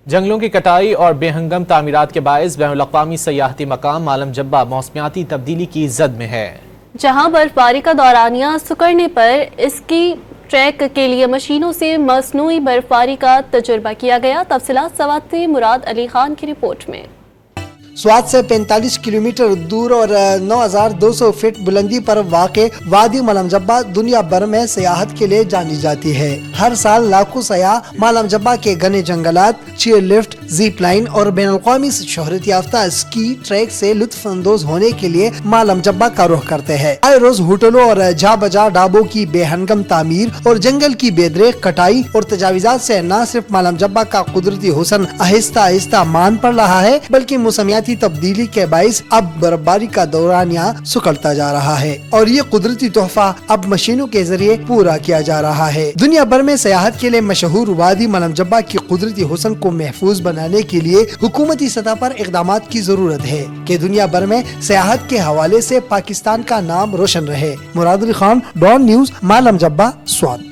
جنگلوں کی کٹائی اور بے ہنگم تعمیرات کے باعث بین الاقوامی سیاحتی مقام عالم جبہ موسمیاتی تبدیلی کی زد میں ہے، جہاں برف باری کا دورانیہ سکڑنے پر اس کی ٹریک کے لیے مشینوں سے مصنوعی برف باری کا تجربہ کیا گیا۔ تفصیلات سوات سے مراد علی خان کی رپورٹ میں۔ سوات سے 45 کلومیٹر دور اور 9200 فٹ بلندی پر واقع وادی مالم جبہ دنیا بھر میں سیاحت کے لیے جانی جاتی ہے۔ ہر سال لاکھوں سیاح مالم جبہ کے گھنے جنگلات، چیئر لفٹ، زیپ لائن اور بین الاقوامی شہرت یافتہ اسکی ٹریک سے لطف اندوز ہونے کے لیے مالم جبہ کا رخ کرتے ہیں۔ آئے روز ہوٹلوں اور جا بجا ڈھابوں کی بے ہنگم تعمیر اور جنگل کی بے دریغ کٹائی اور تجاوزات سے نہ صرف مالم جبہ کا قدرتی حسن آہستہ آہستہ مان پڑ رہا ہے، بلکہ موسمیاتی تبدیلی کے باعث اب برفباری کا دورانیہ سکڑتا جا رہا ہے اور یہ قدرتی تحفہ اب مشینوں کے ذریعے پورا کیا جا رہا ہے۔ دنیا بھر میں سیاحت کے لیے مشہور وادی مالم جبہ کی قدرتی حسن کو محفوظ بنانے کے لیے حکومتی سطح پر اقدامات کی ضرورت ہے کہ دنیا بھر میں سیاحت کے حوالے سے پاکستان کا نام روشن رہے۔ مراد علی خان، ڈان نیوز، مالم جبہ، سوات۔